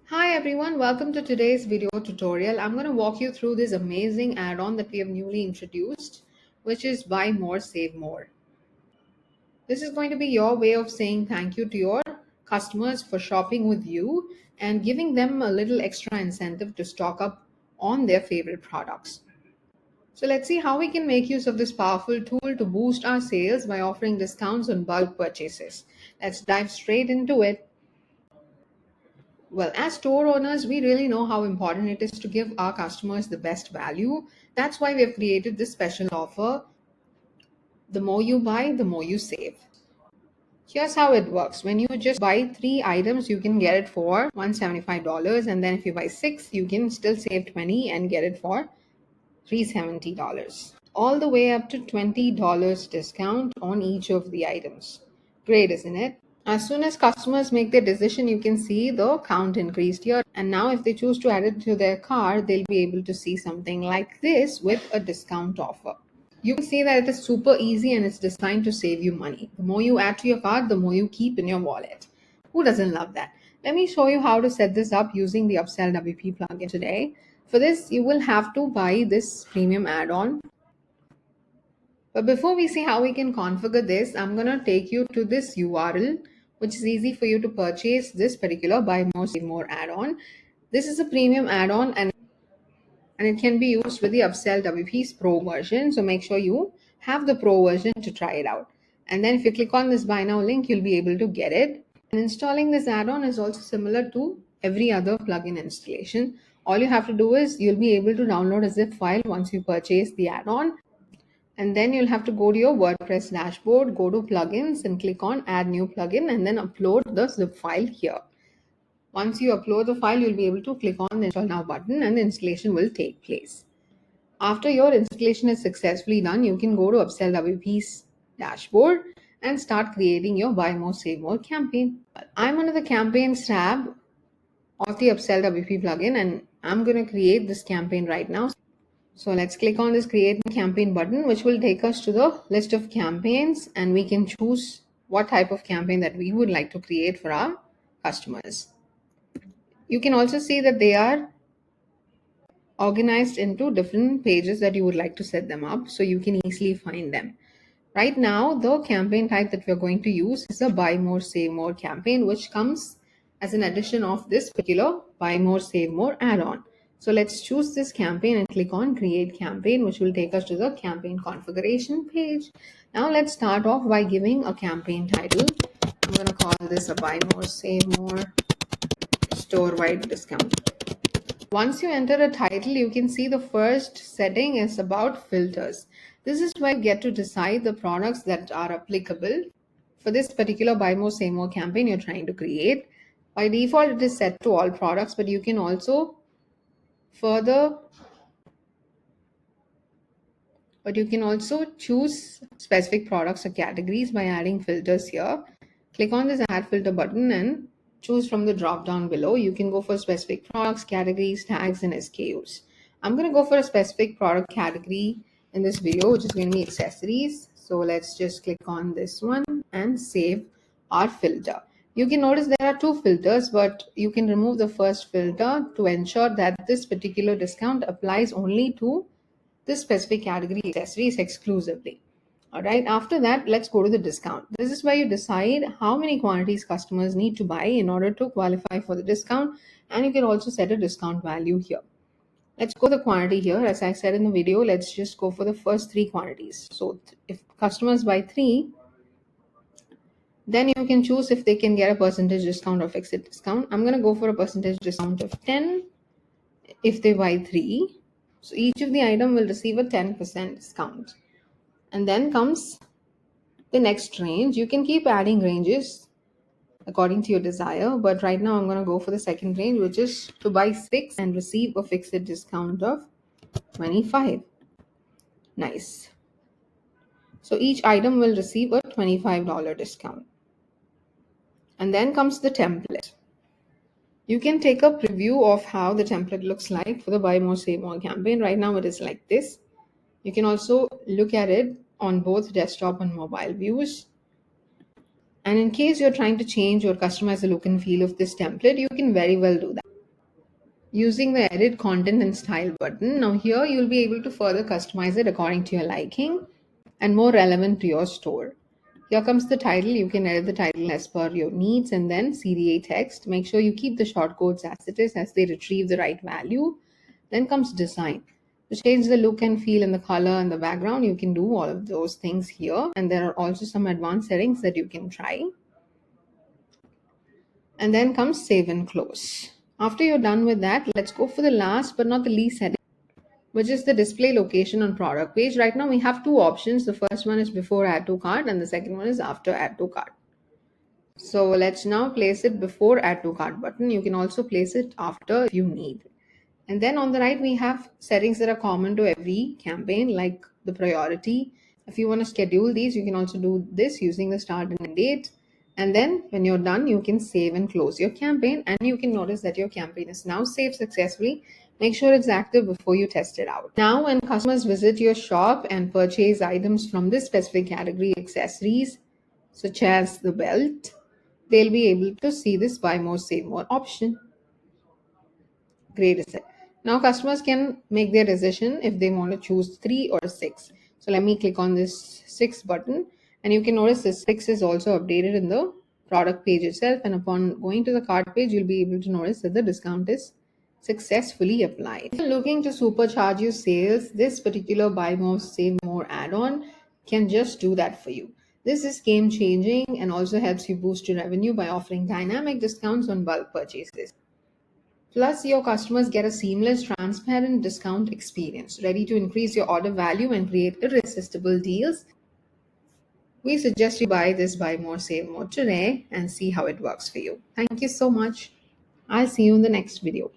Hi everyone, welcome to today's video tutorial. I'm going to walk you through this amazing add-on that we have newly introduced, which is buy more, save more. This is going to be your way of saying thank you to your customers for shopping with you and giving them a little extra incentive to stock up on their favorite products. So let's see how we can make use of this powerful tool to boost our sales by offering discounts on bulk purchases. Let's dive straight into it. Well, as store owners, we really know how important it is to give our customers the best value. That's why we have created this special offer. The more you buy, the more you save. Here's how it works. When you just buy three items, you can get it for $175. And then if you buy six, you can still save 20 and get it for $370. All the way up to $20 discount on each of the items. Great, isn't it? As soon as customers make their decision, you can see the count increased here. And now if they choose to add it to their cart, they'll be able to see something like this with a discount offer. You can see that it is super easy and it's designed to save you money. The more you add to your cart, the more you keep in your wallet. Who doesn't love that? Let me show you how to set this up using the UpsellWP plugin today. For this, you will have to buy this premium add-on. But before we see how we can configure this, I'm going to take you to this URL, which is easy for you to purchase this particular buy more, save more add-on. This is a premium add-on and it can be used with the Upsell WP's Pro version. So make sure you have the Pro version to try it out. And then if you click on this buy now link, you'll be able to get it. And installing this add-on is also similar to every other plugin installation. All you have to do is you'll be able to download a zip file once you purchase the add-on. And then you'll have to go to your WordPress dashboard, go to plugins and click on add new plugin and then upload the zip file here. Once you upload the file, you'll be able to click on the install now button and the installation will take place. After your installation is successfully done, you can go to UpsellWP's dashboard and start creating your buy more, save more campaign. I'm under the campaigns tab of the UpsellWP plugin and I'm going to create this campaign right now. So let's click on this create campaign button, which will take us to the list of campaigns and we can choose what type of campaign that we would like to create for our customers. You can also see that they are organized into different pages that you would like to set them up so you can easily find them. Right now, the campaign type that we're going to use is a buy more, save more campaign, which comes as an addition of this particular buy more, save more add-on. So let's choose this campaign and click on create campaign, which will take us to the campaign configuration page. Now let's start off by giving a campaign title. I'm going to call this a buy more, save more store-wide discount. Once you enter a title, you can see the first setting is about filters. This is where you get to decide the products that are applicable for this particular buy more, save more campaign you're trying to create. By default, it is set to all products, but you can also further choose specific products or categories by adding filters here. Click on this add filter button and choose from the drop down below. You can go for specific products, categories, tags, and SKUs. I'm going to go for a specific product category in this video, which is going to be accessories. So let's just click on this one and save our filter. You can notice there are two filters, but you can remove the first filter to ensure that this particular discount applies only to this specific category accessories exclusively. All right, after that, let's go to the discount. This is where you decide how many quantities customers need to buy in order to qualify for the discount, and you can also set a discount value here. Let's go the quantity here. As I said in the video, let's just go for the first three quantities. So if customers buy three, then you can choose if they can get a percentage discount or fixed discount. I'm going to go for a percentage discount of 10 if they buy three. So each of the item will receive a 10% discount. And then comes the next range. You can keep adding ranges according to your desire, but right now I'm going to go for the second range, which is to buy 6 and receive a fixed discount of 25. Nice. So each item will receive a $25 discount. And then comes the template. You can take a preview of how the template looks like for the buy more, save more campaign. Right now it is like this. You can also look at it on both desktop and mobile views. And in case you're trying to change or customize the look and feel of this template, you can very well do that. using the edit content and style button. Now here you'll be able to further customize it according to your liking and more relevant to your store. Here comes the title. You can edit the title as per your needs, and then CDA text. Make sure you keep the shortcodes as it is as they retrieve the right value. Then comes design. To change the look and feel and the color and the background, you can do all of those things here. And there are also some advanced settings that you can try. And then comes save and close. After you're done with that, let's go for the last but not the least setting, which is the display location on product page. Right now we have two options. The first one is before add to cart and the second one is after add to cart. So let's now place it before add to cart button. You can also place it after if you need. And then on the right, we have settings that are common to every campaign, like the priority. If you want to schedule these, you can also do this using the start and end date. And then when you're done, you can save and close your campaign. And you can notice that your campaign is now saved successfully. Make sure it's active before you test it out. Now, when customers visit your shop and purchase items from this specific category, accessories, such as the belt, they'll be able to see this buy more, save more option. Great is it. Now customers can make their decision if they want to choose 3 or 6. So let me click on this 6 button, and you can notice this 6 is also updated in the product page itself, and upon going to the cart page you'll be able to notice that the discount is successfully applied. If you're looking to supercharge your sales, this particular buy more save more add-on can just do that for you. This is game changing and also helps you boost your revenue by offering dynamic discounts on bulk purchases. Plus, your customers get a seamless, transparent discount experience, ready to increase your order value and create irresistible deals. We suggest you buy this buy more, save more today and see how it works for you. Thank you so much. I'll see you in the next video.